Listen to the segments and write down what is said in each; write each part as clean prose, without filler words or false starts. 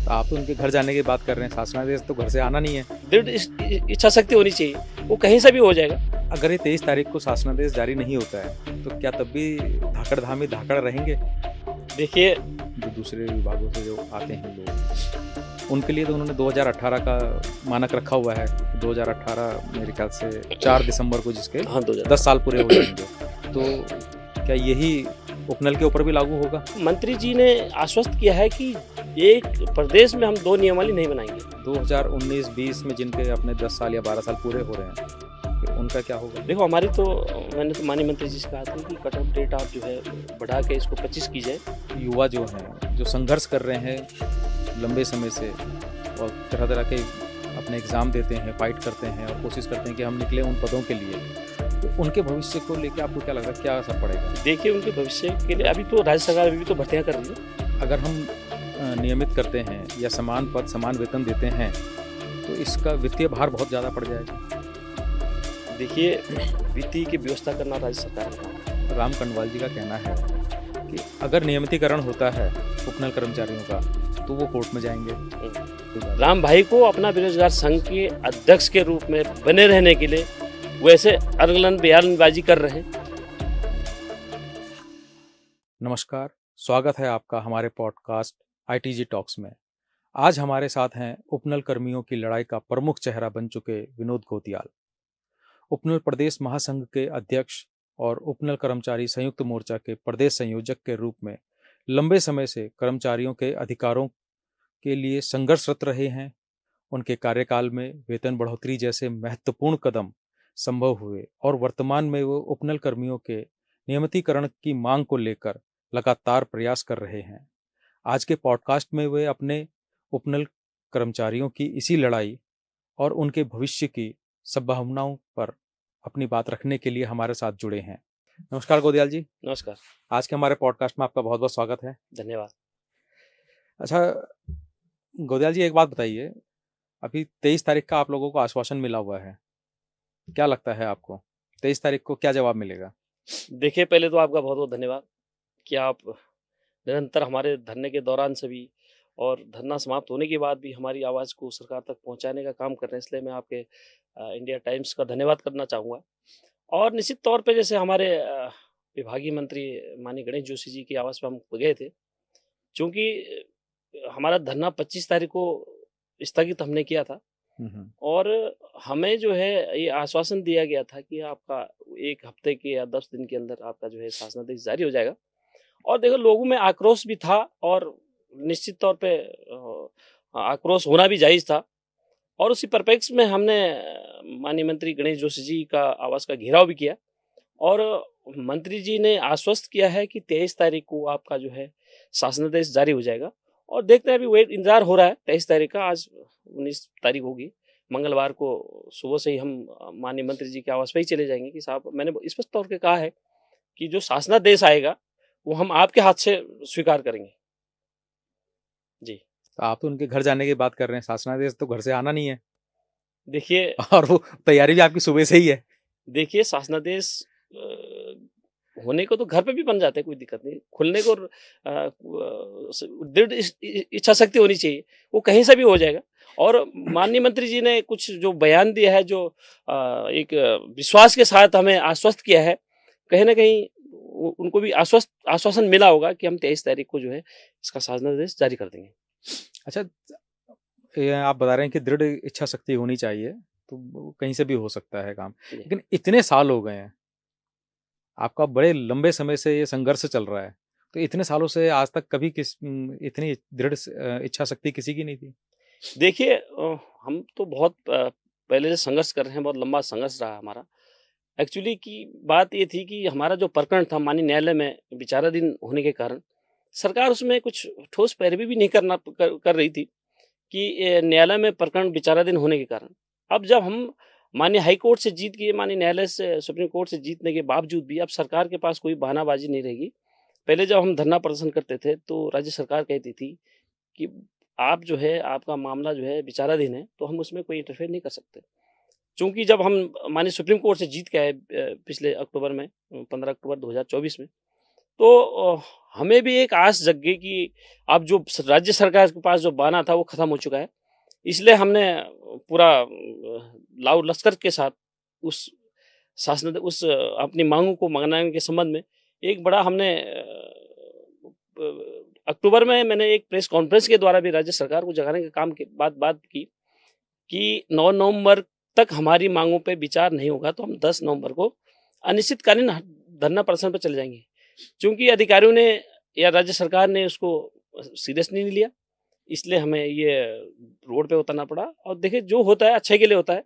तो आप तो उनके घर जाने की बात कर रहे हैं, शासनादेश तो घर से आना नहीं है। दृढ़ इच्छा शक्ति होनी चाहिए, वो कहीं से भी हो जाएगा। अगर ये 23 तारीख को शासनादेश जारी नहीं होता है, तो क्या तब भी धाकड़-धामी धाकड़ रहेंगे? देखिए, जो दूसरे विभागों से जो आते हैं लोग, उनके लिए तो उन्होंने 2018 का मानक रखा हुआ है। 2018 मेरे ख्याल से 4 दिसंबर को जिसके हाँ, 10 साल पूरे हो जाएंगे। तो क्या यही उपनल के ऊपर भी लागू होगा? मंत्री जी ने आश्वस्त किया है कि एक प्रदेश में हम 2 नियमावली नहीं बनाएंगे। 2019-20 में जिनके अपने 10 साल या 12 साल पूरे हो रहे हैं, फिर उनका क्या होगा? देखो, हमारी तो मैंने तो माननीय मंत्री जी से कहा था कि कट ऑफ डेट आप जो है बढ़ा के इसको 25 की जाए। युवा जो हैं, जो संघर्ष कर रहे हैं लंबे समय से और तरह-तरह के अपने एग्ज़ाम देते हैं, फाइट करते हैं और कोशिश करते हैं कि हम निकले उन पदों के लिए, तो उनके भविष्य को लेके आपको क्या लगता है, क्या असर पड़ेगा? देखिए, उनके भविष्य के लिए अभी तो राज्य सरकार अभी भी तो भर्तियां कर रही है। अगर हम नियमित करते हैं या समान पद, समान वेतन देते हैं, तो इसका वित्तीय भार बहुत ज़्यादा पड़ जाएगा। देखिए, वित्तीय की व्यवस्था करना राज्य सरकार का काम है। राम कनवाल जी का कहना है कि अगर नियमितीकरण होता है उपनल कर्मचारियों का, तो वो कोर्ट में जाएँगे। राम भाई को अपना बेरोजगार संघ के अध्यक्ष के रूप में बने रहने के लिए वैसे अरगलन बयानबाजी कर रहे हैं। नमस्कार, स्वागत है आपका हमारे पॉडकास्ट आईटीजी टॉक्स में। आज हमारे साथ हैं उपनल कर्मियों की लड़ाई का प्रमुख चेहरा बन चुके विनोद गोतियाल। उपनल प्रदेश महासंघ के अध्यक्ष और उपनल कर्मचारी संयुक्त मोर्चा के प्रदेश संयोजक के रूप में लंबे समय से कर्मचारियों के अधिकारों के लिए संघर्षरत रहे हैं। उनके कार्यकाल में वेतन बढ़ोतरी जैसे महत्वपूर्ण कदम संभव हुए और वर्तमान में वो उपनल कर्मियों के नियमितीकरण की मांग को लेकर लगातार प्रयास कर रहे हैं। आज के पॉडकास्ट में वे अपने उपनल कर्मचारियों की इसी लड़ाई और उनके भविष्य की संभावनाओं पर अपनी बात रखने के लिए हमारे साथ जुड़े हैं। नमस्कार गोदियाल जी। नमस्कार। आज के हमारे पॉडकास्ट में आपका बहुत बहुत स्वागत है। धन्यवाद। अच्छा गोदियाल जी, एक बात बताइए, अभी 23 तारीख का आप लोगों को आश्वासन मिला हुआ है, क्या लगता है आपको 23 तारीख को क्या जवाब मिलेगा? देखिए, पहले तो आपका बहुत बहुत धन्यवाद कि आप निरंतर हमारे धरने के दौरान सभी और धरना समाप्त होने के बाद भी हमारी आवाज़ को सरकार तक पहुंचाने का काम कर रहे हैं, इसलिए मैं आपके इंडिया टाइम्स का धन्यवाद करना चाहूँगा। और निश्चित तौर पे जैसे हमारे विभागीय मंत्री माननीय गणेश जोशी जी की आवाज़ पे हम गए थे, चूँकि हमारा धरना 25 तारीख को स्थगित हमने किया था और हमें जो है ये आश्वासन दिया गया था कि आपका 1 हफ्ते के या 10 दिन के अंदर आपका जो है शासनादेश जारी हो जाएगा। और देखो, लोगों में आक्रोश भी था और निश्चित तौर पे आक्रोश होना भी जायज़ था और उसी परिप्रेक्ष्य में हमने माननीय मंत्री गणेश जोशी जी का आवास का घेराव भी किया और मंत्री जी ने आश्वस्त किया है कि 23 तारीख को आपका जो है शासनादेश जारी हो जाएगा और देखते हैं, अभी इंतजार हो रहा है 23 तारीख का। आज 19 तारीख होगी, मंगलवार को सुबह से ही हम माननीय मंत्री जी के आवास पे ही चले जाएंगे कि साहब, मैंने स्पष्ट तौर पे कहा है कि जो शासनादेश आएगा वो हम आपके हाथ से स्वीकार करेंगे। जी। तो आप तो उनके घर जाने की बात कर रहे हैं, शासनादेश तो घर से आना नहीं है। देखिए और वो तैयारी भी आपकी सुबह से ही है। देखिए, शासनादेश होने को तो घर पे भी बन जाते हैं, कोई दिक्कत नहीं। खुलने को दृढ़ इच्छा शक्ति होनी चाहिए, वो कहीं से भी हो जाएगा। और माननीय मंत्री जी ने कुछ जो बयान दिया है, जो एक विश्वास के साथ हमें आश्वस्त किया है, कहीं ना कहीं उनको भी आश्वासन मिला होगा कि हम 23 तारीख को जो है इसका शासनादेश जारी कर देंगे। अच्छा, ये आप बता रहे हैं कि दृढ़ इच्छा शक्ति होनी चाहिए, तो वो कहीं से भी हो सकता है काम, लेकिन इतने साल हो गए हैं, आपका बड़े लंबे समय से ये संघर्ष चल रहा है, तो इतने सालों से आज तक कभी इतनी दृढ़ इच्छा शक्ति किसी की नहीं थी? देखिए, हम तो बहुत पहले से संघर्ष कर रहे हैं, बहुत लंबा संघर्ष रहा हमारा। एक्चुअली की बात ये थी कि हमारा जो प्रकरण था माननीय न्यायालय में विचाराधीन होने के कारण सरकार उसमें कुछ ठोस पैरवी भी नहीं कर रही थी कि न्यायालय में प्रकरण विचाराधीन होने के कारण। अब जब हम माननीय हाई कोर्ट से जीत के, माननीय न्यायालय से, सुप्रीम कोर्ट से जीतने के बावजूद भी अब सरकार के पास कोई बहानाबाजी नहीं रहेगी। पहले जब हम धरना प्रदर्शन करते थे तो राज्य सरकार कहती थी कि आप जो है, आपका मामला जो है विचाराधीन है, तो हम उसमें कोई इंटरफेयर नहीं कर सकते। चूँकि जब हम माननीय सुप्रीम कोर्ट से जीत के आए पिछले अक्टूबर में, 15 अक्टूबर 2024 में, तो हमें भी एक आस जग गई कि अब जो राज्य सरकार के पास जो बहाना था वो खत्म हो चुका है। इसलिए हमने पूरा लाव लश्कर के साथ उस शासन उस अपनी मांगों को मनाने के संबंध में एक बड़ा हमने अक्टूबर में मैंने एक प्रेस कॉन्फ्रेंस के द्वारा भी राज्य सरकार को जगाने के काम की बात की कि 9 नवंबर तक हमारी मांगों पे विचार नहीं होगा तो हम 10 नवंबर को अनिश्चितकालीन धरना प्रदर्शन पर चले जाएंगे। चूंकि अधिकारियों ने या राज्य सरकार ने उसको सीरियस नहीं लिया, इसलिए हमें ये रोड पे उतरना पड़ा। और देखिए जो होता है अच्छे के लिए होता है,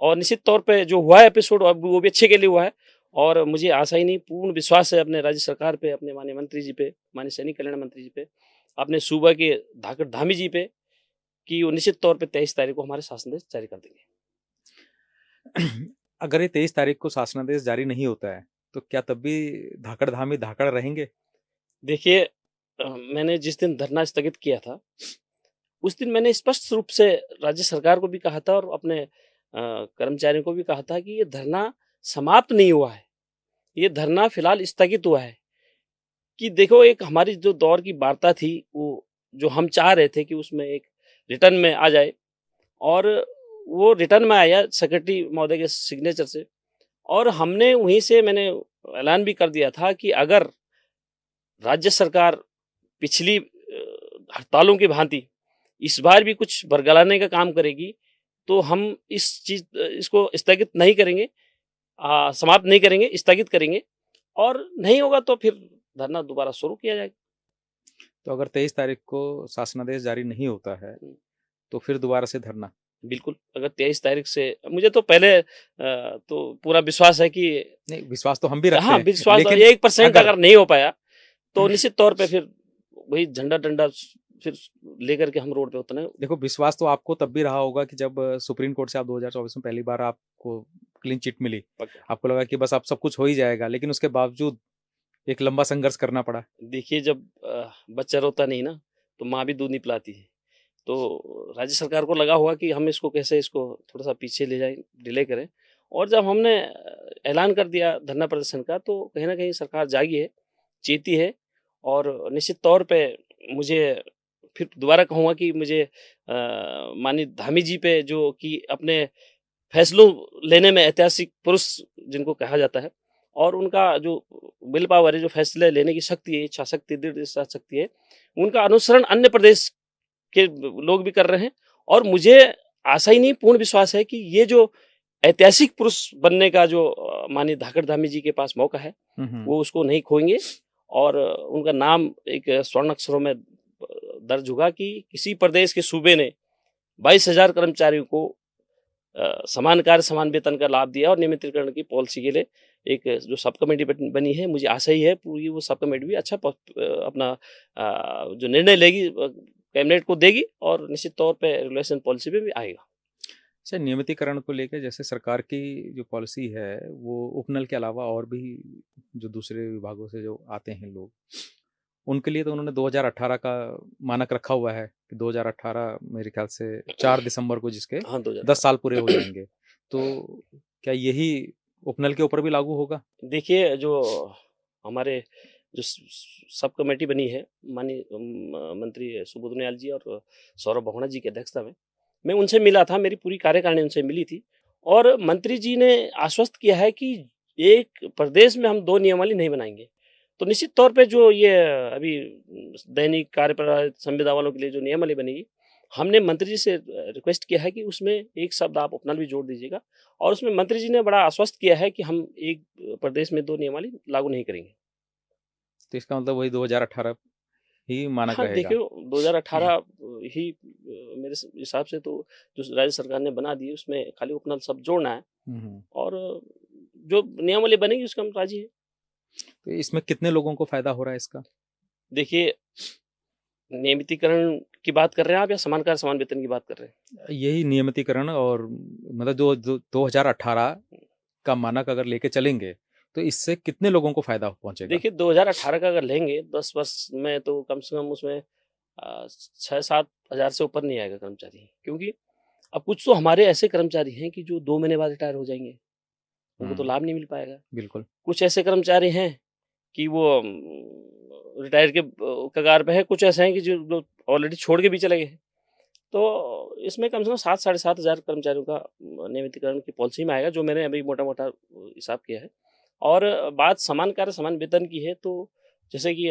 और निश्चित तौर पे जो हुआ है एपिसोड वो भी अच्छे के लिए हुआ है। और मुझे आशा ही नहीं, पूर्ण विश्वास है अपने राज्य सरकार पे, अपने माननीय मंत्री जी पे, माननीय सैनिक कल्याण मंत्री जी पे, अपने सूबा के धाकड़ धामी जी पे, कि वो निश्चित तौर पे 23 तारीख को हमारे शासनादेश जारी कर देंगे। अगर ये 23 तारीख को शासनादेश जारी नहीं होता है तो क्या तब भी धाकड़ धामी धाकड़ रहेंगे? देखिए मैंने जिस दिन धरना स्थगित किया था, उस दिन मैंने स्पष्ट रूप से राज्य सरकार को भी कहा था और अपने कर्मचारियों को भी कहा था कि ये धरना समाप्त नहीं हुआ है, ये धरना फिलहाल स्थगित हुआ है। कि देखो एक हमारी जो दौर की वार्ता थी, वो जो हम चाह रहे थे कि उसमें एक रिटर्न में आ जाए, और वो रिटर्न में आया सेक्रेटरी महोदय के सिग्नेचर से। और हमने वहीं से मैंने ऐलान भी कर दिया था कि अगर राज्य सरकार पिछली हड़तालों की भांति इस बार भी कुछ बरगलाने का काम करेगी तो हम इसको स्थगित नहीं करेंगे, समाप्त नहीं करेंगे, स्थगित करेंगे, और नहीं होगा तो फिर धरना दोबारा शुरू किया जाएगा। तो अगर 23 तारीख को शासनादेश जारी नहीं होता है तो फिर दोबारा से धरना? बिल्कुल, अगर 23 तारीख से मुझे तो पहले तो पूरा विश्वास है कि नहीं, विश्वास तो हम भी रखते हाँ, हैं, विश्वास लेकिन 1% अगर नहीं हो पाया तो निश्चित तौर पे फिर वही झंडा डंडा फिर लेकर के हम रोड पे उतरे। देखो, विश्वास तो आपको तब भी रहा होगा कि जब सुप्रीम कोर्ट से आप 2024 में पहली बार आपको क्लीन चिट मिली, आपको लगा कि बस अब सब कुछ हो ही जाएगा, लेकिन उसके बावजूद एक लंबा संघर्ष करना पड़ा। देखिए जब बच्चा रोता नहीं ना तो माँ भी दूध नहीं पिलाती है। तो राज्य सरकार को लगा हुआ कि हम इसको कैसे इसको थोड़ा सा पीछे ले जाएं, डिले करें। और जब हमने ऐलान कर दिया धरना प्रदर्शन का तो कहीं ना कहीं सरकार जागी है, चेती है। और निश्चित तौर पे मुझे फिर दोबारा कहूँगा कि मुझे माननीय धामी जी पे, जो कि अपने फैसलों लेने में ऐतिहासिक पुरुष जिनको कहा जाता है, और उनका जो विल पावर है, जो फैसले लेने की शक्ति है, इच्छा शक्ति, दृढ़ इच्छा शक्ति है, उनका अनुसरण अन्य प्रदेश के लोग भी कर रहे हैं। और मुझे आशा ही नहीं, पूर्ण विश्वास है कि ये जो ऐतिहासिक पुरुष बनने का जो माननीय धाकड़ धामी जी के पास मौका है, वो उसको नहीं खोएंगे। और उनका नाम एक स्वर्ण अक्षरों में दर्ज होगा कि किसी प्रदेश के सूबे ने 22,000 कर्मचारियों को समान कार्य समान वेतन का लाभ दिया और नियमितीकरण की पॉलिसी के लिए एक जो सब कमेटी बनी है, मुझे आशा ही है पूरी वो सब कमेटी भी अच्छा अपना जो निर्णय लेगी कैबिनेट को देगी, और निश्चित तौर पे रेगुलेशन पॉलिसी पे भी आएगा। अच्छा, नियमितीकरण को लेकर जैसे सरकार की जो पॉलिसी है वो उपनल के अलावा और भी जो दूसरे विभागों से जो आते हैं लोग, उनके लिए तो उन्होंने 2018 का मानक रखा हुआ है कि 2018 मेरे ख्याल से 4 दिसंबर को, जिसके हाँ, 10 साल पूरे हो जाएंगे। तो क्या यही उपनल के ऊपर भी लागू होगा? देखिए जो हमारे जो सब कमेटी बनी है माननीय मंत्री सुबोध उनियाल जी और सौरभ बहुगुणा जी की अध्यक्षता में, मैं उनसे मिला था, मेरी पूरी कार्यकारिणी उनसे मिली थी। और मंत्री जी ने आश्वस्त किया है कि एक प्रदेश में हम 2 नियमावली नहीं बनाएंगे। तो निश्चित तौर पे जो ये अभी दैनिक कार्य प्रणाली संविदा वालों के लिए जो नियमावली बनेगी, हमने मंत्री जी से रिक्वेस्ट किया है कि उसमें एक शब्द आप उपनल भी जोड़ दीजिएगा। और उसमें मंत्री जी ने बड़ा आश्वस्त किया है कि हम एक प्रदेश में 2 नियमावली लागू नहीं करेंगे। तो इसका मतलब वही 2018 ही मानक हाँ, रहेगा। देखिए 2018 ही मेरे हिसाब से तो जो राज्य सरकार ने बना दी उसमें खाली उपनल शब्द जोड़ना है, और जो नियमावली बनेगी उसका हम राजी है। तो इसमें कितने लोगों को फायदा हो रहा है इसका? देखिए नियमितीकरण की बात कर रहे हैं आप या समान कार्य समान वेतन की बात कर रहे हैं? यही नियमितीकरण, और मतलब जो 2018 का मानक अगर लेके चलेंगे तो इससे कितने लोगों को फायदा पहुंचेगा? देखिए 2018 का अगर लेंगे 10 वर्ष में तो कम से कम उसमें 6-7 हजार से ऊपर नहीं आएगा कर्मचारी। क्योंकि अब कुछ तो हमारे ऐसे कर्मचारी हैं कि जो 2 महीने बाद रिटायर हो जाएंगे, उनको तो लाभ नहीं मिल पाएगा। बिल्कुल। कुछ ऐसे कर्मचारी हैं कि वो रिटायर के कगार पे है, कुछ ऐसे हैं कि जो ऑलरेडी छोड़ के भी चले गए हैं। तो इसमें कम से कम 7 साढ़े 7 हज़ार कर्मचारियों का नियमितीकरण की पॉलिसी में आएगा, जो मैंने अभी मोटा-मोटा हिसाब किया है। और बात समान कार्य समान वेतन की है, तो जैसे कि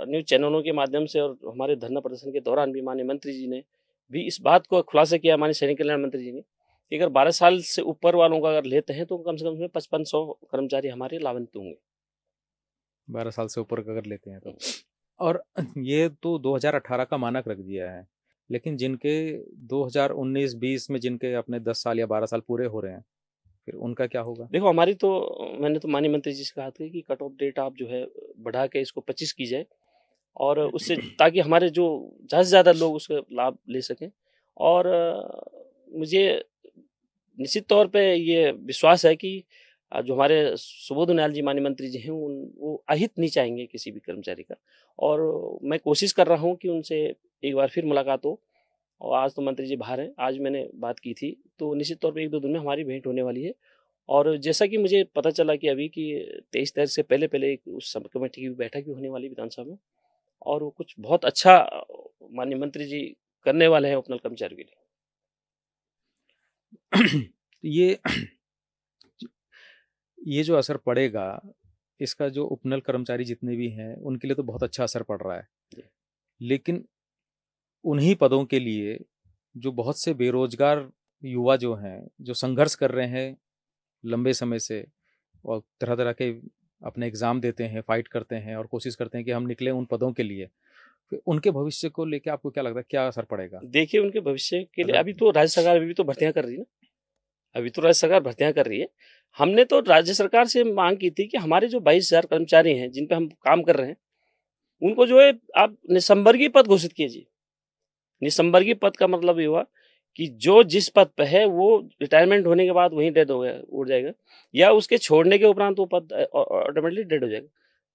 न्यूज़ चैनलों के माध्यम से और हमारे धरना प्रदर्शन के दौरान भी माननीय मंत्री जी ने भी इस बात को खुलासा किया, माननीय सैनिक कल्याण मंत्री जी ने, कि अगर 12 साल से ऊपर वालों का अगर लेते हैं तो कम से कम उसमें 5500 कर्मचारी हमारे लाभान्वित होंगे। 12 साल से ऊपर का अगर लेते हैं तो। और ये तो 2018 का मानक रख दिया है, लेकिन जिनके 2019-20 में जिनके अपने 10 साल या 12 साल पूरे हो रहे हैं, फिर उनका क्या होगा? देखो, हमारी तो मैंने तो माननीय मंत्री जी से कहा था कि कट ऑफ डेट आप जो है बढ़ा के इसको 25 की जाए, और उससे ताकि हमारे जो ज़्यादा से ज़्यादा लोग उसका लाभ ले सकें। और मुझे निश्चित तौर पे ये विश्वास है कि जो हमारे सुबोध उनियाल जी माननीय मंत्री जी हैं, वो अहित नहीं चाहेंगे किसी भी कर्मचारी का। और मैं कोशिश कर रहा हूँ कि उनसे एक बार फिर मुलाकात हो। और आज तो मंत्री जी बाहर हैं, आज मैंने बात की थी, तो निश्चित तौर पे 1-2 दिन में हमारी भेंट होने वाली है। और जैसा कि मुझे पता चला कि अभी की 23 तारीख से पहले एक उस सब कमेटी की बैठक भी होने वाली है विधानसभा में, और वो कुछ बहुत अच्छा माननीय मंत्री जी करने वाले हैं उपनल कर्मचारियों के लिए। ये ये जो असर पड़ेगा, इसका जो उपनल कर्मचारी जितने भी हैं, उनके लिए तो बहुत अच्छा असर पड़ रहा है। जी। लेकिन उन्हीं पदों के लिए जो बहुत से बेरोजगार युवा जो हैं, जो संघर्ष कर रहे हैं लंबे समय से और तरह-तरह के अपने एग्ज़ाम देते हैं, फाइट करते हैं और कोशिश करते हैं कि हम निकलें उन पदों के लिए। फिर उनके भविष्य को लेके आपको क्या लगता है, क्या असर पड़ेगा? देखिए, उनके भविष्य के लिए अगर अभी तो राज्य सरकार अभी भी तो भर्तियाँ कर रही है ना। अभी तो राज्य सरकार भर्तियाँ कर रही है। हमने तो राज्य सरकार से माँग की थी कि हमारे जो 22,000 कर्मचारी हैं, जिन पे हम काम कर रहे हैं, उनको जो है आप निसंवर्गीय पद घोषित कीजिए। निसंवर्गीय पद का मतलब ये हुआ कि जो जिस पद पे है वो रिटायरमेंट होने के बाद वहीं डेड हो गया उड़ जाएगा, या उसके छोड़ने के उपरांत वो पद ऑटोमेटिकली डेड हो जाएगा।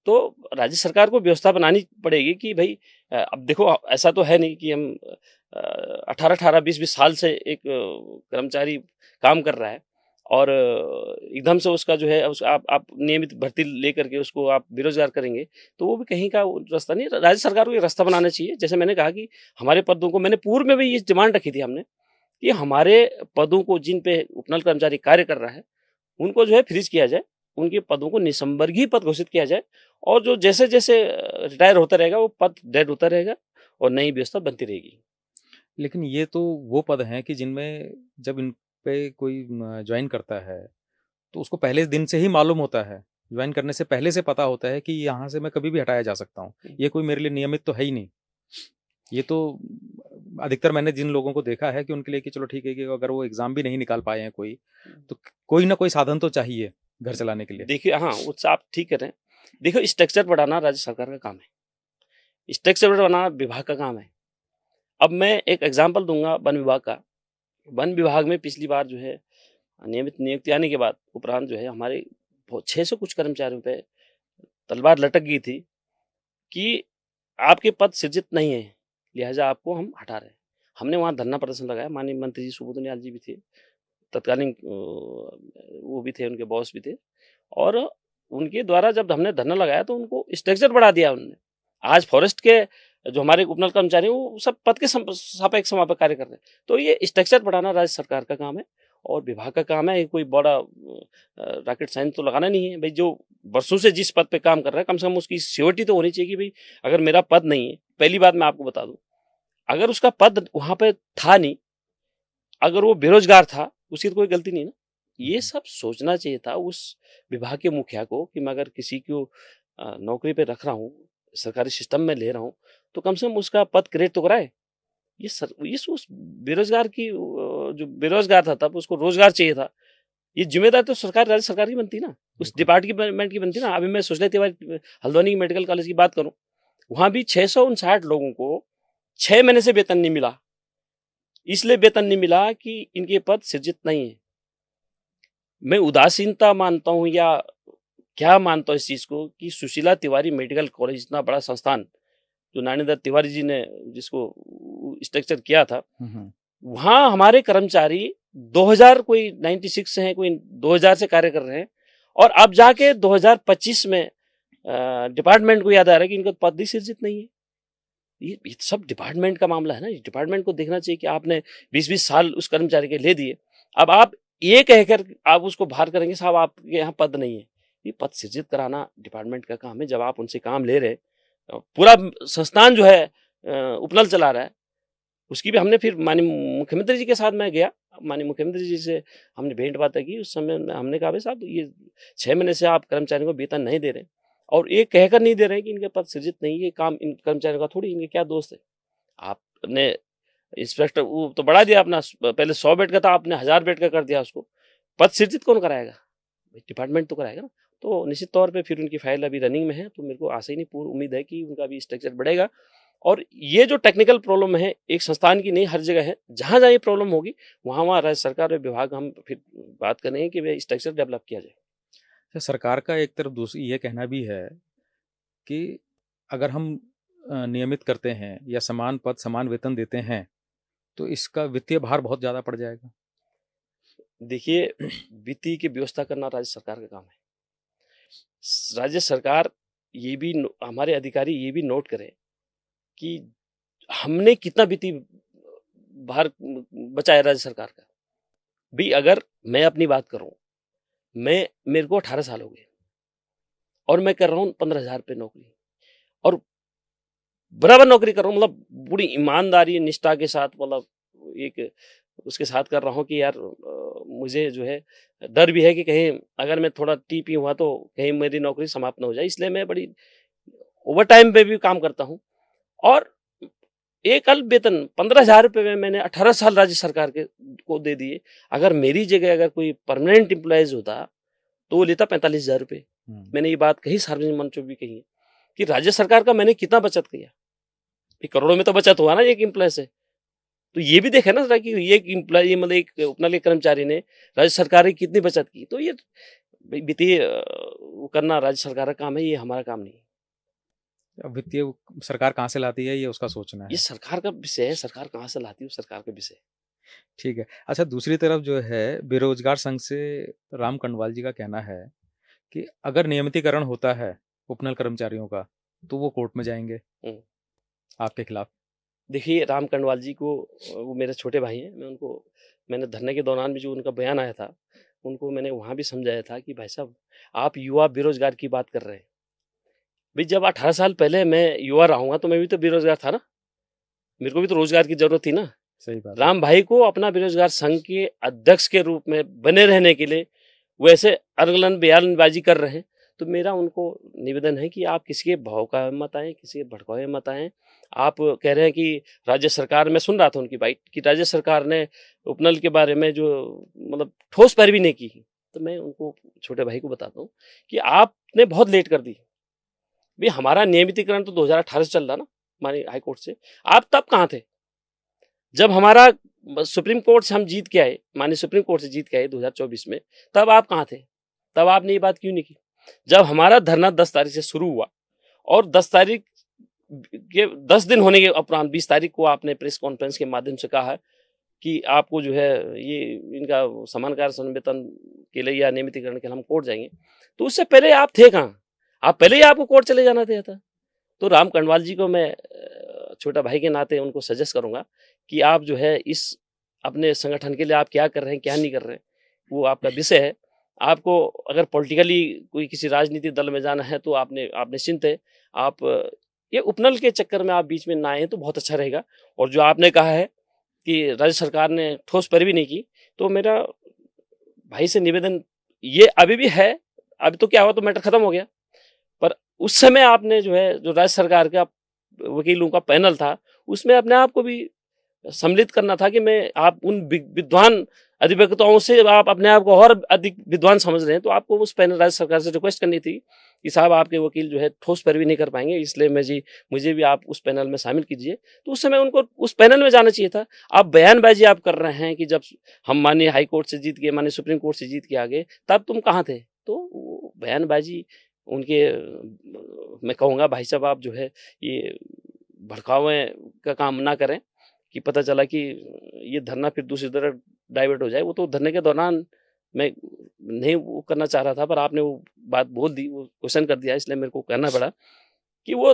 तो राज्य सरकार को व्यवस्था बनानी पड़ेगी कि भई अब देखो, ऐसा तो है नहीं कि हम 18-18, 20-20 साल से एक कर्मचारी काम कर रहा है और एकदम से उसका जो है आप नियमित भर्ती लेकर के उसको आप बेरोज़गार करेंगे, तो वो भी कहीं का वो रास्ता नहीं है। राज्य सरकार को ये रास्ता बनाना चाहिए। जैसे मैंने कहा कि हमारे पदों को, मैंने पूर्व में भी ये डिमांड रखी थी हमने, कि हमारे पदों को जिन पे उपनल कर्मचारी कार्य कर रहा है, उनको जो है फ्रीज़ किया जाए, उनके पदों को निसंवर्गीय पद घोषित किया जाए, और जो जैसे-जैसे रिटायर होता रहेगा वो पद डेड होता रहेगा और नई व्यवस्था बनती रहेगी। लेकिन ये तो वो पद हैं कि जिनमें जब इन पे कोई जॉइन करता है, तो उसको पहले दिन से ही मालूम होता है, जॉइन करने से पहले से पता होता है कि यहाँ से मैं कभी भी हटाया जा सकता हूँ। ये कोई मेरे लिए नियमित तो है ही नहीं। ये तो अधिकतर मैंने जिन लोगों को देखा है कि उनके लिए कि चलो ठीक है कि अगर वो एग्ज़ाम भी नहीं निकाल पाए हैं कोई, तो कोई ना कोई साधन तो चाहिए घर चलाने के लिए। देखिए, हाँ, वो आप ठीक कह रहे हैं। देखो, स्ट्रक्चर बढ़ाना राज्य सरकार का काम है। स्ट्रक्चर बढ़ाना विभाग का काम है। अब मैं एक एग्ज़ाम्पल दूँगा वन विभाग का। वन विभाग में पिछली बार जो है नियमित नियुक्ति आने के बाद उपरांत जो है हमारे 600 कुछ कर्मचारियों पे तलवार लटक गई थी कि आपके पद सृजित नहीं है, लिहाजा आपको हम हटा रहे हैं। हमने वहाँ धरना प्रदर्शन लगाया, माननीय मंत्री जी सुबोध उनियाल जी भी थे, तत्कालीन वो भी थे, उनके बॉस भी थे, और उनके द्वारा जब हमने धरना लगाया तो उनको स्ट्रक्चर बढ़ा दिया उन्होंने। आज फॉरेस्ट के जो हमारे उपनल कर्मचारी हैं वो सब पद के सापेक्ष वहाँ पे कार्य कर रहे हैं। तो ये स्ट्रक्चर बढ़ाना राज्य सरकार का काम है और विभाग का काम है। ये कोई बड़ा रॉकेट साइंस तो लगाना नहीं है। भाई, जो वर्षों से जिस पद पे काम कर रहा है, कम से कम उसकी सियोरिटी तो होनी चाहिए कि भाई अगर मेरा पद नहीं है, पहली बात मैं आपको बता दूं, अगर उसका पद वहां पे था नहीं, अगर वो बेरोजगार था, उसकी तो कोई गलती नहीं ना। ये सब सोचना चाहिए था उस विभाग के मुखिया को कि मैं अगर किसी को नौकरी पे रख रहा हूँ, सरकारी सिस्टम में ले रहा हूँ, तो कम से कम उसका पद क्रिएट तो कराए। ये उस बेरोजगार की जो बेरोजगार था तब उसको रोजगार चाहिए था। ये जिम्मेदारी तो सरकार, राज्य सरकार की बनती ना, उस डिपार्टमेंट की बनती ना। अभी मैं सोचना तिवारी हल्द्वानी की मेडिकल कॉलेज की बात करूं, वहां भी 659 लोगों को 6 महीने से वेतन नहीं मिला। इसलिए वेतन नहीं मिला कि इनके पद सृजित नहीं है। मैं उदासीनता मानता हूं या क्या मानता हूं इस चीज को कि सुशीला तिवारी मेडिकल कॉलेज इतना बड़ा संस्थान, जो नानीदत्त तिवारी जी ने जिसको स्ट्रक्चर किया था, वहां हमारे कर्मचारी 2000 कोई 96 से हैं, कोई 2000 से कार्य कर रहे हैं, और अब जाके 2025 में डिपार्टमेंट को याद आ रहा है कि इनका पद ही सृजित नहीं है। ये सब डिपार्टमेंट का मामला है ना, डिपार्टमेंट को देखना चाहिए कि आपने 20-20 साल उस कर्मचारी के ले दिए, अब आप ये कहकर आप उसको बाहर करेंगे साहब आपके यहाँ पद नहीं है। ये पद सृजित कराना डिपार्टमेंट का काम है। जब आप उनसे काम ले रहे, पूरा संस्थान जो है उपनल चला रहा है, उसकी भी हमने फिर माननीय मुख्यमंत्री जी के साथ मैं गया, माननीय मुख्यमंत्री जी से हमने भेंट बातें की। उस समय हमने कहा भाई साहब ये 6 महीने से आप कर्मचारियों को वेतन नहीं दे रहे और ये कहकर नहीं दे रहे कि इनके पद सृजित नहीं है, काम इन कर्मचारियों का थोड़ी, इनके क्या दोस्त है। आपने इंस्पेक्टर वो तो बढ़ा दिया अपना, पहले 100 बेड का था, आपने 1000 बेड का कर दिया उसको। पद सृजित कौन कराएगा? डिपार्टमेंट तो कराएगा ना। तो निश्चित तौर पे फिर उनकी फाइल अभी रनिंग में है, तो मेरे को आशा ही नहीं, पूर्ण उम्मीद है कि उनका भी स्ट्रक्चर बढ़ेगा। और ये जो टेक्निकल प्रॉब्लम है एक संस्थान की नहीं, हर जगह है। जहाँ ये प्रॉब्लम होगी वहाँ राज्य सरकार और विभाग हम फिर बात करेंगे कि वे स्ट्रक्चर डेवलप किया जाए। सरकार का एक तरफ दूसरी ये कहना भी है कि अगर हम नियमित करते हैं या समान पद समान वेतन देते हैं तो इसका वित्तीय भार बहुत ज़्यादा पड़ जाएगा। देखिए, वित्तीय की व्यवस्था करना राज्य सरकार का काम है। राज्य सरकार ये भी हमारे अधिकारी ये भी नोट करें कि हमने कितना वित्तीय भार बचाया राज्य सरकार का। भी अगर मैं अपनी बात करूं, मेरे को 18 साल हो गए और मैं कर रहा हूं 15,000 रुपये नौकरी और बराबर नौकरी कर रहा हूं, मतलब पूरी ईमानदारी निष्ठा के साथ, मतलब एक उसके साथ कर रहा हूं कि यार मुझे जो है डर भी है कि कहीं अगर मैं थोड़ा टीपी हुआ तो कहीं मेरी नौकरी समाप्त ना हो जाए, इसलिए मैं बड़ी ओवर टाइम पे भी काम करता हूं। और एक अल्प वेतन 15,000 रुपये में मैंने 18 साल राज्य सरकार के को दे दिए। अगर मेरी जगह अगर कोई परमानेंट एम्प्लॉयज होता तो वो लेता 45,000 रुपये। मैंने ये बात कही, सार्वजनिक मंचों भी कही है कि राज्य सरकार का मैंने कितना बचत किया। करोड़ों में तो बचत हुआ ना एक एम्प्लॉय से। तो ये भी देखे ना कि ये एम्प्लॉय, मतलब एक उपनल कर्मचारी ने राज्य सरकार की कितनी बचत की। तो ये वित्तीय करना राज्य सरकार का काम है, ये हमारा काम नहीं है। वित्तीय सरकार कहाँ से लाती है ये उसका सोचना है। ये सरकार का विषय है, सरकार कहाँ से लाती है सरकार का विषय। ठीक है। अच्छा, दूसरी तरफ जो है बेरोजगार संघ से राम कंडवाल जी का कहना है कि अगर नियमितीकरण होता है उपनल कर्मचारियों का तो वो कोर्ट में जाएंगे आपके खिलाफ। देखिए, राम कंडवाल जी को, वो मेरे छोटे भाई हैं, मैंने धरने के दौरान भी जो उनका बयान आया था, उनको मैंने वहाँ भी समझाया था कि भाई साहब आप युवा बेरोजगार की बात कर रहे हैं। भाई जब 18 साल पहले मैं युवा रहूँगा तो मैं भी तो बेरोजगार था ना, मेरे को भी तो रोजगार की जरूरत थी ना। सही बात। राम भाई को अपना बेरोजगार संघ के अध्यक्ष के रूप में बने रहने के लिए वैसे अरगलन बयानबाजी कर रहे हैं, तो मेरा उनको निवेदन है कि आप किसी के भाव का मत आएं, किसी के भड़कावे मत आएं। आप कह रहे हैं कि राज्य सरकार, मैं सुन रहा था उनकी बात कि राज्य सरकार ने उपनल के बारे में जो मतलब ठोस पैरवी नहीं की, तो मैं उनको छोटे भाई को बताता हूँ कि आपने बहुत लेट कर दी। भाई हमारा नियमितीकरण तो 2018 से चल रहा ना माननीय हाईकोर्ट से, आप तब कहाँ थे जब हमारा सुप्रीम कोर्ट से हम जीत के आए, माननीय सुप्रीम कोर्ट से जीत के आए 2024 में, तब आप कहाँ थे? तब आपने ये बात क्यों नहीं की? जब हमारा धरना 10 तारीख से शुरू हुआ और 10 तारीख के 10 दिन होने के उपरांत 20 तारीख को आपने प्रेस कॉन्फ्रेंस के माध्यम से कहा है कि आपको जो है ये इनका समान कार्य संवेतन के लिए या नियमितीकरण के लिए हम कोर्ट जाएंगे। तो उससे पहले आप थे कहाँ? आप पहले ही आपको कोर्ट चले जाना था। तो राम कंडवाल जी को मैं छोटा भाई के नाते उनको सजेस्ट करूंगा कि आप जो है इस अपने संगठन के लिए आप क्या कर रहे हैं, क्या नहीं कर रहे हैं, वो आपका विषय है। आपको अगर पॉलिटिकली कोई किसी राजनीतिक दल में जाना है तो आप निश्चिंत है, आप ये उपनल के चक्कर में आप बीच में ना आए तो बहुत अच्छा रहेगा। और जो आपने कहा है कि राज्य सरकार ने ठोस पैरवी नहीं की, तो मेरा भाई से निवेदन ये अभी भी है, अभी तो क्या हुआ तो मैटर खत्म हो गया, पर उस समय आपने जो है जो राज्य सरकार का वकीलों का पैनल था उसमें अपने आप को भी सम्मिलित करना था कि मैं आप उन विद्वान अधिवक्ताओं से आप अपने आप को और अधिक विद्वान समझ रहे हैं, तो आपको उस पैनल राज्य सरकार से रिक्वेस्ट करनी थी कि साहब आपके वकील जो है ठोस पैरवी नहीं कर पाएंगे, इसलिए मुझे भी आप उस पैनल में शामिल कीजिए। तो उस समय उनको उस पैनल में जाना चाहिए था। आप बयानबाजी आप कर रहे हैं कि जब हम माननीय हाई कोर्ट से जीत गए, माननीय सुप्रीम कोर्ट से जीत के आ गए, तब तुम कहाँ थे? तो बयानबाजी उनके, मैं कहूँगा भाई साहब आप जो है ये भड़कावे का काम ना करें कि पता चला कि ये धरना फिर दूसरी तरफ डाइवर्ट हो जाए। वो तो धरने के दौरान मैं नहीं वो करना चाह रहा था, पर आपने वो बात बोल दी, वो क्वेश्चन कर दिया, इसलिए मेरे को कहना पड़ा कि वो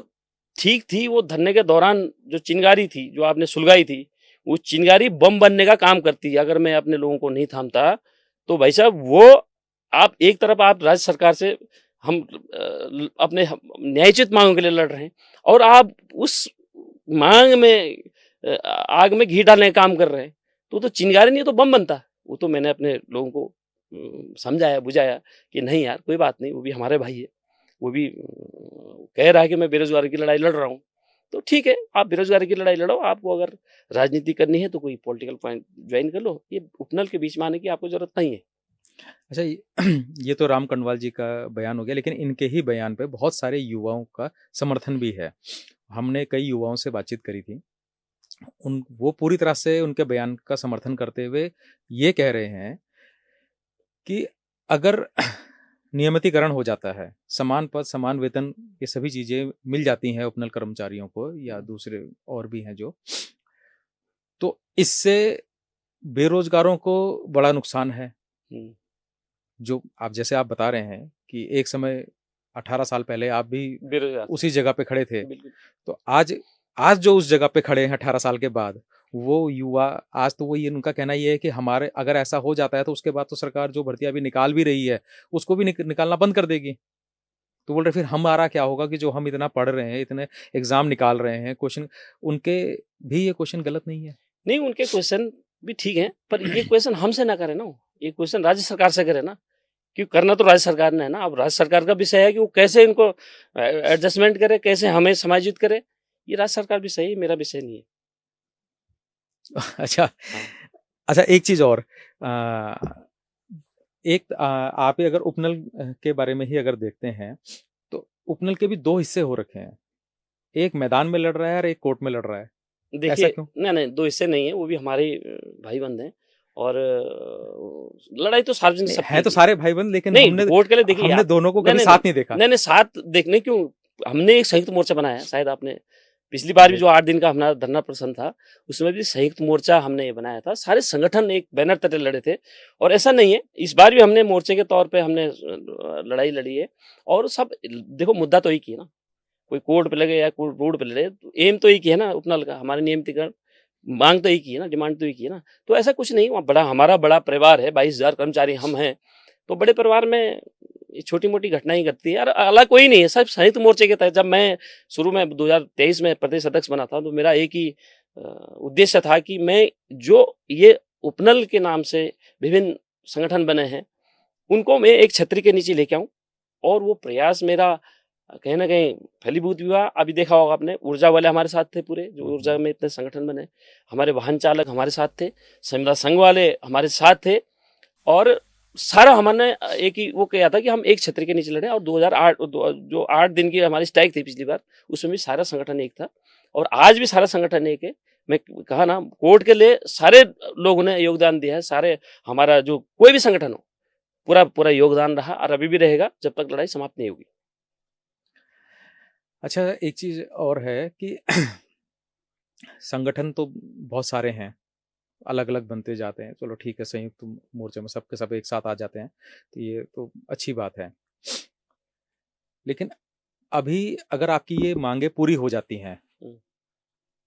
ठीक थी। वो धरने के दौरान जो चिंगारी थी, जो आपने सुलगाई थी, वो चिंगारी बम बनने का काम करती है। अगर मैं अपने लोगों को नहीं थामता, तो भाई साहब वो आप एक तरफ आप राज्य सरकार से हम अपने न्यायोचित मांगों के लिए लड़ रहे हैं, और आप उस मांग में आग में घी डालने का काम कर रहे हैं, तो चिंगारी नहीं तो बम बनता। वो तो मैंने अपने लोगों को समझाया, बुझाया कि नहीं यार कोई बात नहीं, वो भी हमारे भाई है, वो भी कह रहा है कि मैं बेरोजगारी की लड़ाई लड़ रहा हूँ, तो ठीक है, आप बेरोजगारी की लड़ाई लड़ो। आपको अगर राजनीति करनी है तो कोई पॉलिटिकल पॉइंट ज्वाइन कर लो, ये उपनल के बीच में आने की आपको जरूरत नहीं है। अच्छा, ये तो राम कनवाल जी का बयान हो गया, लेकिन इनके ही बयान पे बहुत सारे युवाओं का समर्थन भी है। हमने कई युवाओं से बातचीत करी थी, वो पूरी तरह से उनके बयान का समर्थन करते हुए ये कह रहे हैं कि अगर नियमितीकरण हो जाता है, समान पद समान वेतन, ये सभी चीजें मिल जाती हैं उपनल कर्मचारियों को या दूसरे और भी हैं जो, तो इससे बेरोजगारों को बड़ा नुकसान है। जो आप जैसे आप बता रहे हैं कि एक समय 18 साल पहले आप भी बेरोजगार उसी जगह पे खड़े थे, बिल्कुल। तो आज आज जो उस जगह पे खड़े हैं 18 साल के बाद, वो युवा आज तो वो ये उनका कहना ये है कि हमारे अगर ऐसा हो जाता है तो उसके बाद तो सरकार जो भर्तियां अभी निकाल भी रही है उसको भी निकालना बंद कर देगी। तो बोल रहे फिर हमारा क्या होगा कि जो हम इतना पढ़ रहे हैं, इतने एग्जाम निकाल रहे हैं, क्वेश्चन उनके भी ये क्वेश्चन गलत नहीं है? नहीं, उनके क्वेश्चन भी ठीक है, पर ये क्वेश्चन हमसे ना करे ना, ये क्वेश्चन राज्य सरकार से करे ना, क्योंकि करना तो राज्य सरकार ने है ना। अब राज्य सरकार का विषय है कि वो कैसे इनको एडजस्टमेंट करे, कैसे हमें समायोजित करे, ये राज्य सरकार भी सही, मेरा विषय नहीं है। अच्छा, हाँ। अच्छा, एक चीज और, आप ही अगर उपनल के बारे में ही अगर देखते हैं, तो उपनल के भी दो हिस्से हो रखे हैं, एक मैदान में लड़ रहा है और एक कोर्ट में लड़ रहा है। ऐसा देखिए, क्यों? नहीं, 2 हिस्से नहीं है, वो भी हमारे भाई-बंध हैं, और लड़ाई तो सार्वजनिक नहीं, सबकी हैं तो थी। सारे भाई-बंध, लेकिन नहीं, हमने वोट के लिए देखिए हमने आप दोनों को नहीं, कभी नहीं, साथ नहीं, नहीं देखा। नहीं, नहीं, साथ देखने क्यों, हमने एक संयुक्त मोर्चा बनाया, शायद आपने पिछली बार भी जी। जो 8 दिन का हमारा धरना प्रदर्शन था, उसमें भी संयुक्त मोर्चा हमने ये बनाया था। सारे संगठन एक बैनर तले लड़े थे, और ऐसा नहीं है, इस बार भी हमने मोर्चे के तौर पे हमने लड़ाई लड़ी है, और सब देखो मुद्दा तो एक ही है ना, कोई कोर्ट पे लगे या कोई रोड पे लड़े, तो एम तो एक ही है ना उपनल का, हमारे नियमितीकरण मांग तो एक ही है ना, डिमांड तो एक ही है ना। तो ऐसा कुछ नहीं, वहाँ हमारा बड़ा परिवार है, 22,000 कर्मचारी हम हैं, तो बड़े परिवार में ये छोटी-मोटी घटना ही घटती है, और अलग कोई नहीं है, सब संयुक्त मोर्चे के तहत। जब मैं शुरू में 2023 में प्रदेश अध्यक्ष बना था, तो मेरा एक ही उद्देश्य था कि मैं जो ये उपनल के नाम से विभिन्न संगठन बने हैं, उनको मैं एक छतरी के नीचे लेके आऊँ, और वो प्रयास मेरा कहीं न कहीं फलीभूत हुआ। अभी देखा होगा आपने, ऊर्जा वाले हमारे साथ थे पूरे, जो ऊर्जा में इतने संगठन बने, हमारे वाहन चालक हमारे साथ थे, संविदा संघ वाले हमारे साथ थे, और सारा हमने एक ही वो किया था कि हम एक छतरी के नीचे लड़े। और 2008 जो 8 दिन की हमारी स्ट्राइक थी पिछली बार, उसमें भी सारा संगठन एक था, और आज भी सारा संगठन एक है। मैं कहा ना, कोर्ट के लिए सारे लोगों ने योगदान दिया है, सारे हमारा जो कोई भी संगठन हो, पूरा योगदान रहा, और अभी भी रहेगा जब तक लड़ाई समाप्त नहीं होगी। अच्छा, एक चीज और है कि संगठन तो बहुत सारे हैं, अलग-अलग बनते जाते हैं। चलो ठीक है, संयुक्त मोर्चे में सब के सब एक साथ आ जाते हैं, तो ये तो अच्छी बात है। लेकिन अभी अगर आपकी ये माँगें पूरी हो जाती हैं, हुँ।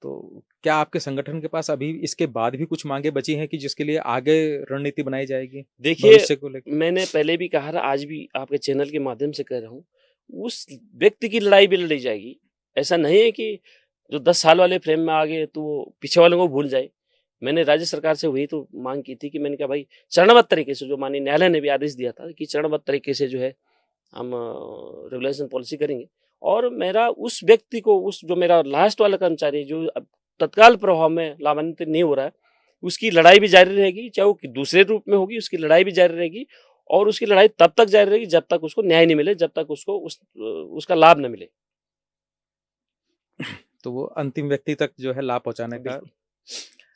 तो क्या आपके संगठन के पास अभी इसके बाद भी कुछ माँगें बची हैं कि जिसके लिए आगे रणनीति बनाई जाएगी, देखिए, भविष्य को लेके? मैंने पहले भी कहा था, आज भी आपके चैनल के माध्यम से कह रहा हूँ, उस व्यक्ति की लड़ाई भी लड़ी जाएगी। ऐसा नहीं है कि जो 10 साल वाले फ्रेम में आ गए, तो वो पीछे वालों को भूल जाए। मैंने राज्य सरकार से वही तो माँग की थी कि मैंने कहा भाई, चरणबद्ध तरीके से, जो माननीय न्यायालय ने भी आदेश दिया था कि चरणबद्ध तरीके से जो है हम रेगुलेशन पॉलिसी करेंगे। और मेरा उस व्यक्ति को, उस जो मेरा लास्ट वाला कर्मचारी जो अब तत्काल प्रभाव में लाभान्वित नहीं हो रहा है, उसकी लड़ाई भी जारी रहेगी, चाहे वो दूसरे रूप में होगी, उसकी लड़ाई भी जारी रहेगी, और उसकी लड़ाई तब तक जारी रहेगी जब तक उसको न्याय नहीं मिले, जब तक उसको उसका लाभ न मिले। तो वो अंतिम व्यक्ति तक जो है लाभ पहुँचाने का। बिल्कुल।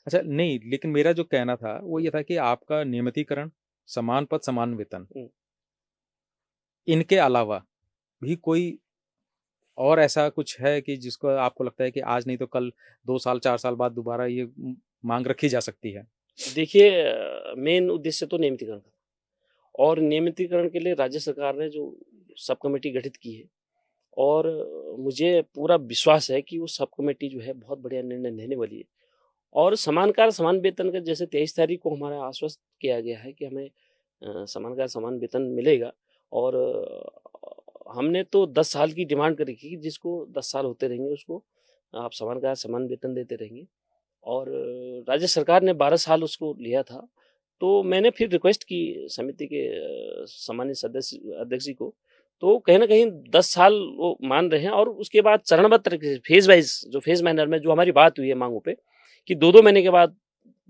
अच्छा, नहीं, लेकिन मेरा जो कहना था वो ये था कि आपका नियमितीकरण, समान पद समान वेतन, हुँ। इनके अलावा भी कोई और ऐसा कुछ है कि जिसको आपको लगता है कि आज नहीं तो कल 2 साल 4 साल बाद दोबारा ये माँग रखी जा सकती है? देखिए, मेन उद्देश्य तो नियमितीकरण था, और नियमितीकरण के लिए राज्य सरकार ने जो सब कमेटी गठित की है, और मुझे पूरा विश्वास है कि वो सब कमेटी जो है बहुत बढ़िया निर्णय लेने वाली है। और समान कार्य समान वेतन का जैसे 23 तारीख को हमारा आश्वस्त किया गया है कि हमें समान कार्य समान वेतन मिलेगा, और हमने तो 10 साल की डिमांड करी थी कि जिसको 10 साल होते रहेंगे उसको आप समान कार्य समान वेतन देते रहेंगे, और राज्य सरकार ने 12 साल उसको लिया था। तो मैंने फिर रिक्वेस्ट की समिति के सम्मानित सदस्य अध्यक्ष जी को, तो कहीं न कहीं 10 साल वो मान रहे हैं, और उसके बाद चरणबद्ध तरीके से फेज़ वाइज़ जो फेज़ मैनर में जो हमारी बात हुई है माँगों पे, कि 2-2 महीने के बाद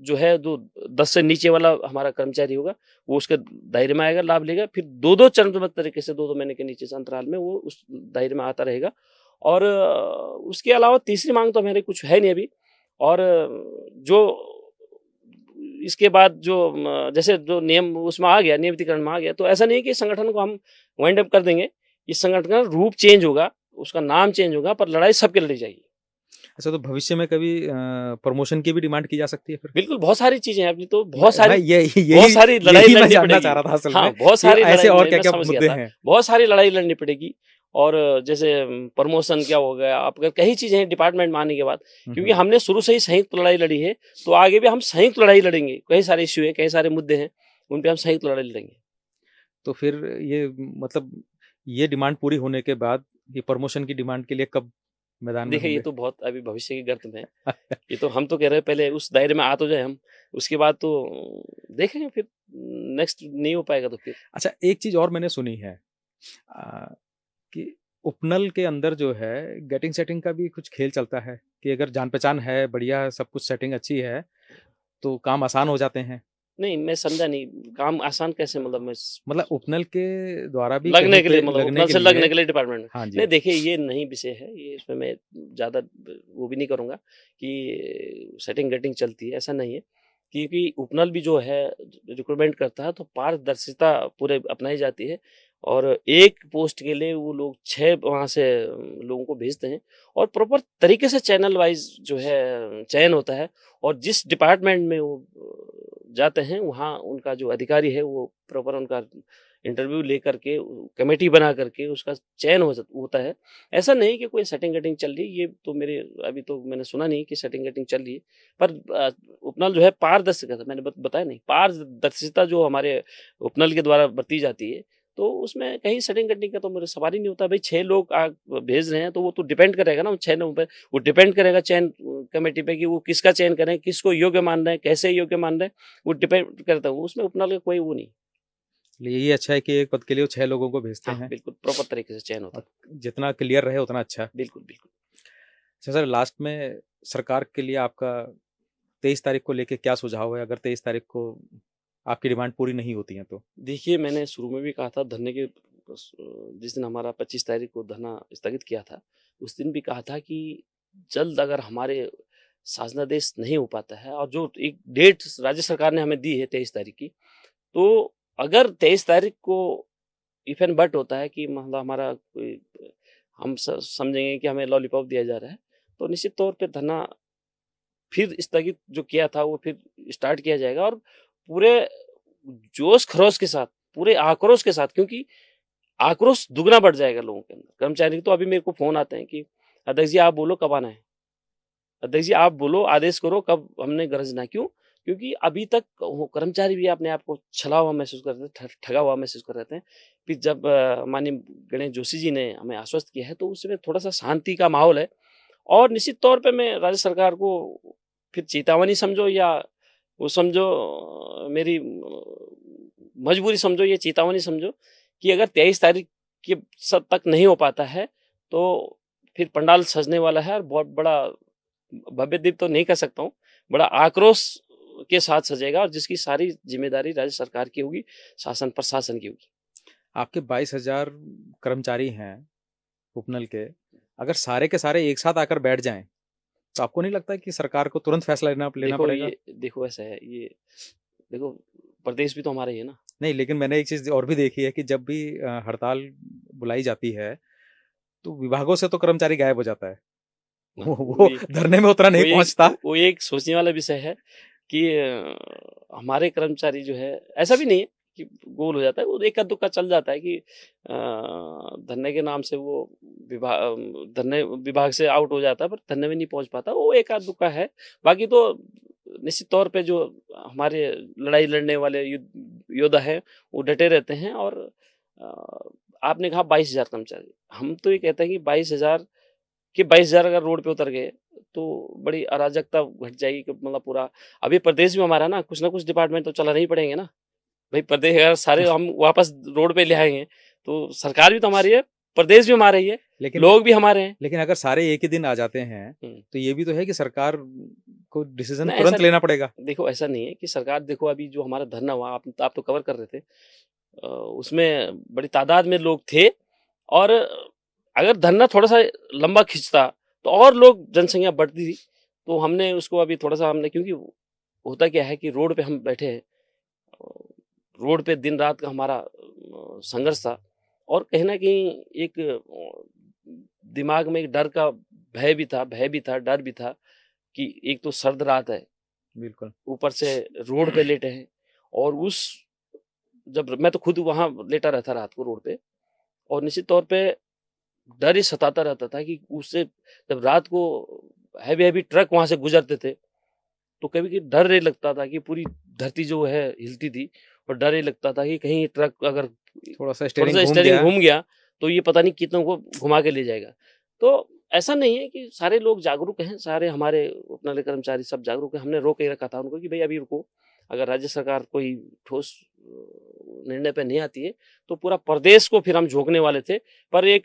जो है जो 10 से नीचे वाला हमारा कर्मचारी होगा, वो उसके दायरे में आएगा, लाभ लेगा। फिर 2-2 चरणबद्ध तरीके से 2-2 महीने के नीचे से अंतराल में वो उस दायरे में आता रहेगा। और उसके अलावा तीसरी माँग तो हमारी कुछ है नहीं अभी। और जो इसके बाद जो जैसे जो नियम उसमें आ गया, नियमितीकरण में आ गया, तो ऐसा नहीं है कि संगठन को हम वाइंड अप कर देंगे। इस संगठन का रूप चेंज होगा, उसका नाम चेंज होगा, पर लड़ाई सबके लड़ी जाएगी। अच्छा, तो भविष्य में कभी प्रमोशन की भी डिमांड की जा सकती है फिर? बिल्कुल, बहुत सारी चीज़ें हैं अभी तो, बहुत मैं सारी यही लड़ाई यही मैं लड़नी जानना पड़ेगी। चाह रहा था असल हाँ, में बहुत कि सारी ऐसे लड़ाई और मैं क्या-क्या समझ गया मुद्दे था। हैं? बहुत सारी लड़ाई लड़नी पड़ेगी, और जैसे प्रमोशन क्या हो गया, आप अगर कई चीज़ें हैं डिपार्टमेंट में आने के बाद, क्योंकि हमने शुरू से ही संयुक्त लड़ाई लड़ी है, तो आगे भी हम संयुक्त लड़ाई लड़ेंगे। कई सारे इश्यू हैं, कई सारे मुद्दे हैं, उन पे हम संयुक्त लड़ाई लड़ेंगे। तो फिर ये मतलब ये डिमांड पूरी होने के बाद ये प्रमोशन की डिमांड के लिए कब मैदान में देखिए, ये होंगे? तो बहुत अभी भविष्य की गर्त में है। ये तो हम तो कह रहे हैं पहले उस दायरे में आ तो जाए हम, उसके बाद तो देखेंगे फिर, नेक्स्ट नहीं हो पाएगा तो फिर। अच्छा, एक चीज़ और मैंने सुनी है कि उपनल के अंदर जो है गेटिंग सेटिंग का भी कुछ खेल चलता है कि अगर जान-पहचान है, बढ़िया सब कुछ सेटिंग अच्छी है, तो काम आसान हो जाते हैं। नहीं, मैं समझा नहीं, काम आसान कैसे, मतलब मैं मतलब उपनल के द्वारा भी लगने कहीं के लिए, पे मतलब लगने उपनल के से लिए लगने के लिए डिपार्टमेंट में। हाँ जी। नहीं देखिए, ये नहीं विषय है, ये इसमें मैं ज़्यादा वो भी नहीं करूँगा कि सेटिंग गेटिंग चलती है, ऐसा नहीं है। क्योंकि उपनल भी जो है रिक्रूटमेंट करता है तो पारदर्शिता पूरे अपनाई जाती है, और एक पोस्ट के लिए वो लोग 6 वहाँ से लोगों को भेजते हैं, और प्रॉपर तरीके से चैनल वाइज़ जो है चयन होता है, और जिस डिपार्टमेंट में वो जाते हैं वहाँ उनका जो अधिकारी है वो प्रॉपर उनका इंटरव्यू लेकर के कमेटी बना करके उसका चयन होता है। ऐसा नहीं कि कोई सेटिंग गेटिंग चल रही है, ये तो मेरे अभी तो मैंने सुना नहीं कि सेटिंग गेटिंग चल रही है। पर उपनल जो है पारदर्शिता, मैंने बताया नहीं, पारदर्शिता जो हमारे उपनल के द्वारा बरती जाती है, तो उसमें कहीं सेटिंग गेटिंग का तो मेरा सवाल ही नहीं होता। भाई 6 लोग भेज रहे हैं तो वो तो डिपेंड करेगा ना उन 6 लोगों पे, वो डिपेंड करेगा चयन कमेटी पे कि वो किसका चयन करें, किसको योग्य मान रहे हैं, कैसे योग्य मान रहे हैं, वो डिपेंड करता है। उसमें उपनल का कोई वो नहीं। लिए ये अच्छा है कि एक पद के लिए वो 6 लोगों को भेजते हाँ, हैं बिल्कुल प्रॉपर तरीके से चयन होता और है। जितना क्लियर रहे उतना अच्छा। बिल्कुल, बिल्कुल। अच्छा सर, लास्ट में सरकार के लिए आपका 23 तारीख को लेके क्या सुझाव है? अगर 23 तारीख को आपकी डिमांड पूरी नहीं होती है तो? देखिए, मैंने शुरू में भी कहा था धरने के जिस दिन हमारा 25 तारीख को धरना स्थगित किया था, उस दिन भी कहा था कि जल्द अगर हमारे शासनादेश नहीं हो पाता है, और जो एक डेट राज्य सरकार ने हमें दी है 23 तारीख की, तो अगर 23 तारीख को इफ एंड बट होता है कि मतलब हमारा कोई हम समझेंगे कि हमें लॉलीपॉप दिया जा रहा है, तो निश्चित तौर पे धरना फिर स्थगित जो किया था वो फिर स्टार्ट किया जाएगा, और पूरे जोश खरोश के साथ, पूरे आक्रोश के साथ, क्योंकि आक्रोश दुगना बढ़ जाएगा लोगों के अंदर। कर्मचारी तो अभी मेरे को फ़ोन आते हैं कि अध्यक्ष जी आप बोलो कब आना है? अध्यक्ष जी आप बोलो, आदेश करो कब हमने गरजना है। क्यों? क्योंकि अभी तक वो कर्मचारी भी अपने आप को छला हुआ महसूस कर रहे थे, ठगा हुआ महसूस कर रहे थे। फिर जब माननीय गणेश जोशी जी ने हमें आश्वस्त किया है, तो उस समय थोड़ा-सा शांति का माहौल है, और निश्चित तौर पे मैं राज्य सरकार को फिर चेतावनी समझो या वो समझो मेरी मजबूरी समझो या चेतावनी समझो, कि अगर 23 तारीख के सब तक नहीं हो पाता है, तो फिर पंडाल सजने वाला है, और बहुत बड़ा भव्य दीप तो नहीं कह सकता हूँ, बड़ा आक्रोश के साथ सजेगा, और जिसकी सारी ज़िम्मेदारी राज्य सरकार की होगी, शासन प्रशासन की होगी। आपके 22,000 कर्मचारी हैं उपनल के, अगर सारे के सारे एक साथ आकर बैठ जाएँ, तो आपको नहीं लगता है कि सरकार को तुरंत फैसला लेना पड़ेगा? देखो ऐसा है, ये देखो प्रदेश भी तो हमारा ही है ना। नहीं, लेकिन मैंने एक चीज़ और भी देखी है कि जब भी हड़ताल बुलाई जाती है, तो विभागों से तो कर्मचारी गायब हो जाता है। वो वो एक धरने में उतना नहीं पहुँचता। वो एक सोचने वाला विषय है कि हमारे कर्मचारी जो है, ऐसा भी नहीं है कि गोल हो जाता है, वो इक्का दुक्का चल जाता है कि धरने के नाम से वो धरने विभाग से आउट हो जाता है, पर धरने में नहीं पहुंच पाता, वो एक आध दुक्का है। बाकी तो निश्चित तौर पे जो हमारे लड़ाई लड़ने वाले योद्धा है वो डटे रहते हैं। और आपने कहा 22,000 कर्मचारी, हम तो ये कहते हैं कि 22,000 अगर रोड पे उतर गए तो बड़ी अराजकता घट जाएगी कि मतलब पूरा अभी प्रदेश में हमारा ना कुछ डिपार्टमेंट तो चलाने ही पड़ेंगे ना भाई। प्रदेश अगर सारे हम वापस रोड पे ले आएंगे तो सरकार भी तो हमारी है, प्रदेश भी हमारा ही है, लेकिन लोग भी हमारे हैं। लेकिन अगर सारे एक ही दिन आ जाते हैं तो ये भी तो है कि सरकार को डिसीजन नहीं, तुरंत ऐसा लेना पड़ेगा। देखो ऐसा नहीं है कि सरकार, देखो अभी जो हमारा धरना हुआ, आप तो कवर कर रहे थे, उसमें बड़ी तादाद में लोग थे। और अगर धरना थोड़ा सा लंबा खिंचता तो और लोग जनसंख्या बढ़ती थी। तो हमने उसको अभी थोड़ा सा क्योंकि होता क्या है कि रोड पे हम बैठे हैं, रोड पे दिन रात का हमारा संघर्ष था। और कहीं ना कहीं एक दिमाग में एक डर का भय भी था, डर भी था कि एक तो सर्द रात है, बिल्कुल, ऊपर से रोड पे लेटे हैं। और जब मैं तो खुद वहां लेटा रहता रात को रोड पे, और निश्चित तौर पे डर ही सताता रहता था कि उससे जब रात को हैवी ट्रक वहां से गुजरते थे तो कभी कभी डर ये लगता था कि पूरी धरती जो है हिलती थी, और डर ये लगता था कि कहीं ट्रक अगर थोड़ा सा स्टीयरिंग घूम गया तो ये पता नहीं कितनों को घुमा के ले जाएगा। तो ऐसा नहीं है कि सारे लोग जागरूक हैं, सारे हमारे उपनल कर्मचारी सब जागरूक हैं। हमने रोक के रखा था उनको कि भाई अभी रुको, अगर राज्य सरकार कोई ठोस निर्णय पे नहीं आती है तो पूरा प्रदेश को फिर हम झोंकने वाले थे। पर एक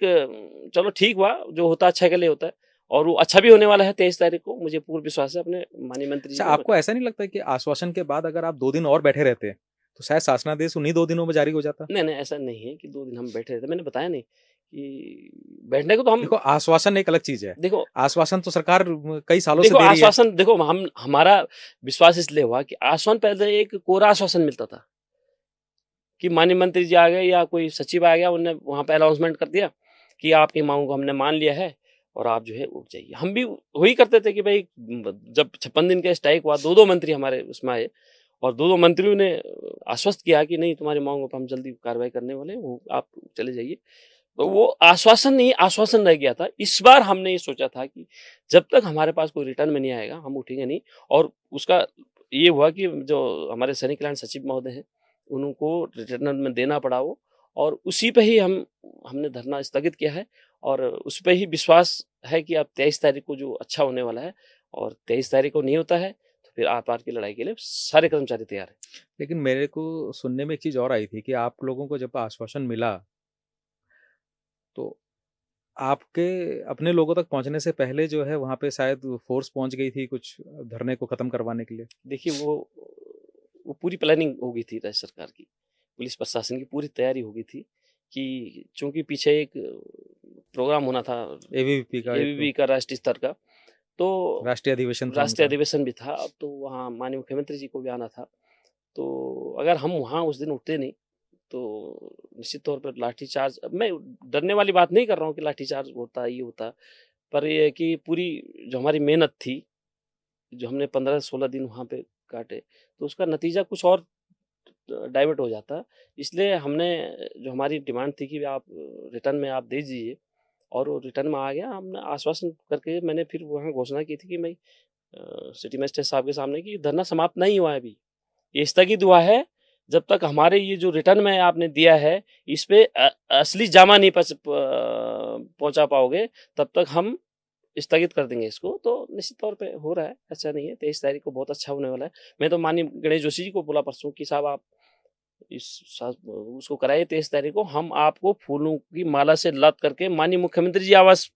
चलो ठीक हुआ, जो होता अच्छा के लिए होता है, और वो अच्छा भी होने वाला है 23 तारीख को, मुझे पूर्ण विश्वास है अपने माननीय मंत्री जी। आपको ऐसा नहीं लगता कि आश्वासन के बाद अगर आप 2 दिन और बैठे रहते तो शायद शासनादेश उन्हीं 2 दिनों में जारी हो जाता? नहीं, ऐसा नहीं है कि 2 दिन हम बैठे थे, मैंने बताया नहीं कि बैठने को तो हम देखो, आश्वासन एक अलग चीज है। देखो आश्वासन तो सरकार कई सालों से दे रही है। आश्वासन देखो, हमारा विश्वास इसलिए हुआ कि आश्वासन पहले एक कोरा आश्वासन मिलता था कि माननीय मंत्री जी आ गए या कोई सचिव आ गया, उन्होंने वहां पे अनाउंसमेंट कर दिया कि आपकी मांगों को हमने मान लिया है और आप जो है उठ जाइए। हम भी वही करते थे कि भाई जब 56 दिन का स्ट्राइक हुआ, 2 मंत्री हमारे उसमें आए और 2 मंत्रियों ने आश्वस्त किया कि नहीं, तुम्हारी मांगों पर हम जल्दी कार्रवाई करने वाले हैं, वो आप चले जाइए। तो वो आश्वासन नहीं, आश्वासन रह गया था। इस बार हमने ये सोचा था कि जब तक हमारे पास कोई रिटर्न में नहीं आएगा हम उठेंगे नहीं। और उसका ये हुआ कि जो हमारे सैनिक कल्याण सचिव महोदय हैं उनको रिटर्न में देना पड़ा वो, और उसी पे ही हमने धरना स्थगित किया है। और उस पे ही विश्वास है कि अब 23 तारीख को जो अच्छा होने वाला है, और 23 तारीख को नहीं होता है तो फिर आर पार की लड़ाई के लिए सारे कर्मचारी तैयार हैं। लेकिन मेरे को सुनने में एक चीज और आई थी कि आप लोगों को जब आश्वासन मिला तो आपके अपने लोगों तक पहुंचने से पहले जो है वहां पे शायद फोर्स पहुंच गई थी कुछ धरने को खत्म करवाने के लिए। देखिए वो पूरी प्लानिंग हो गई थी राज्य सरकार की, पुलिस प्रशासन की पूरी तैयारी हो गई थी कि चूंकि पीछे एक प्रोग्राम होना था एबीवीपी का राष्ट्रीय स्तर का, तो राष्ट्रीय अधिवेशन भी था। अब तो वहाँ माननीय मुख्यमंत्री जी को भी आना था। तो अगर हम वहाँ उस दिन उठते नहीं तो निश्चित तौर पर लाठीचार्ज, मैं डरने वाली बात नहीं कर रहा हूँ कि लाठीचार्ज होता ये होता, पर ये है कि पूरी जो हमारी मेहनत थी, जो हमने 15-16 दिन वहाँ पे काटे, तो उसका नतीजा कुछ और डाइवर्ट हो जाता। इसलिए हमने जो हमारी डिमांड थी कि आप रिटर्न में आप दे दीजिए, और वो रिटर्न में आ गया। हमने आश्वासन करके मैंने फिर वहाँ घोषणा की थी कि भाई सिटी मजिस्ट्रेट साहब के सामने कि धरना समाप्त नहीं हुआ है, अभी ये स्थगित हुआ है जब तक हमारे ये जो रिटर्न में आपने दिया है इस पे असली जामा नहीं पहुंचा पाओगे, तब तक हम स्थगित कर देंगे इसको। तो निश्चित तौर पे हो रहा है, अच्छा नहीं है। 23 तारीख को बहुत अच्छा होने वाला है। मैं तो माननीय गणेश जोशी जी को बोला परसों कि साहब आप उसको कराइए 23 तारीख को, हम आपको फूलों की माला से लद करके माननीय मुख्यमंत्री जी आवास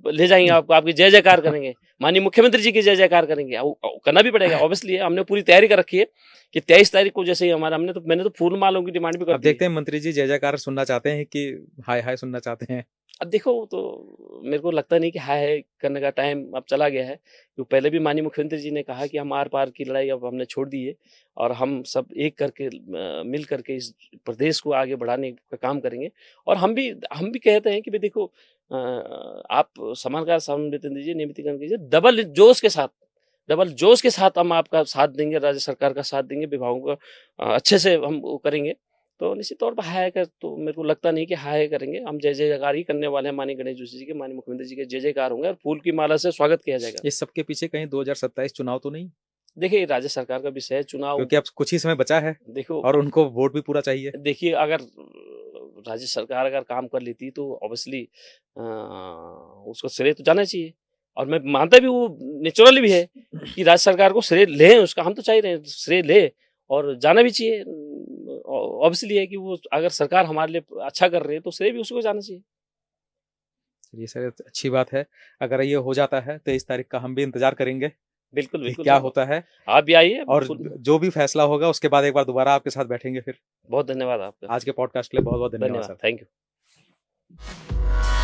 ले जाएंगे, आपको आपकी जय जयकार करेंगे, माननीय मुख्यमंत्री जी की जय जयकार करेंगे। करना भी पड़ेगा ऑब्वियसली, हमने पूरी तैयारी कर रखी है कि 23 तारीख को जैसे ही हमारा मैंने तो फूल मालों की डिमांड भी कर दी। अब देखते हैं मंत्री जी जय जयकार सुनना चाहते हैं कि हाय हाय सुनना चाहते हैं। अब देखो, तो मेरे को लगता नहीं कि हाय हाय करने का टाइम अब चला गया है, क्योंकि पहले भी माननीय मुख्यमंत्री जी ने कहा कि हम आर पार की लड़ाई अब हमने छोड़ दी है और हम सब एक करके मिल करके इस प्रदेश को आगे बढ़ाने का काम करेंगे। और हम भी कहते हैं कि भाई देखो, आप समान का वेतन दीजिए, नियमितीकरण कीजिए, डबल जोश के साथ हम आपका साथ देंगे, राज्य सरकार का साथ देंगे, विभागों का अच्छे से हम वो करेंगे। तो निश्चित तौर पर हाय कर तो मेरे को लगता नहीं कि हाय करेंगे। हम जय जयकार ही करने वाले हैं माननीय गणेश जोशी जी के, माननीय मुख्यमंत्री जी के जय जयकार होंगे और फूल की माला से स्वागत किया जाएगा। इस सबके पीछे कहीं 2027 चुनाव तो नहीं? देखिए, राज्य सरकार का विषय है चुनाव। क्योंकि अब कुछ ही समय बचा है देखो, और उनको वोट भी पूरा चाहिए। देखिए अगर राज्य सरकार अगर काम कर लेती तो ऑब्वियसली उसको श्रेय तो जाना चाहिए, और मैं मानता भी वो नेचुरल भी है कि राज्य सरकार को श्रेय लें, उसका हम तो चाह रहे हैं श्रेय ले और जाना भी चाहिए। ऑब्वियसली है कि वो अगर सरकार हमारे लिए अच्छा कर रही है तो श्रेय भी उसको जाना चाहिए। चलिए सर, अच्छी बात है। अगर ये हो जाता है 23 तारीख का हम भी इंतजार करेंगे बिल्कुल, कि बिल्कुल। क्या होता है, आप भी आइए और जो भी फैसला होगा उसके बाद एक बार दोबारा आपके साथ बैठेंगे फिर। बहुत धन्यवाद आपका। आज के पॉडकास्ट के लिए बहुत बहुत धन्यवाद धन्यवाद, सर। Thank you.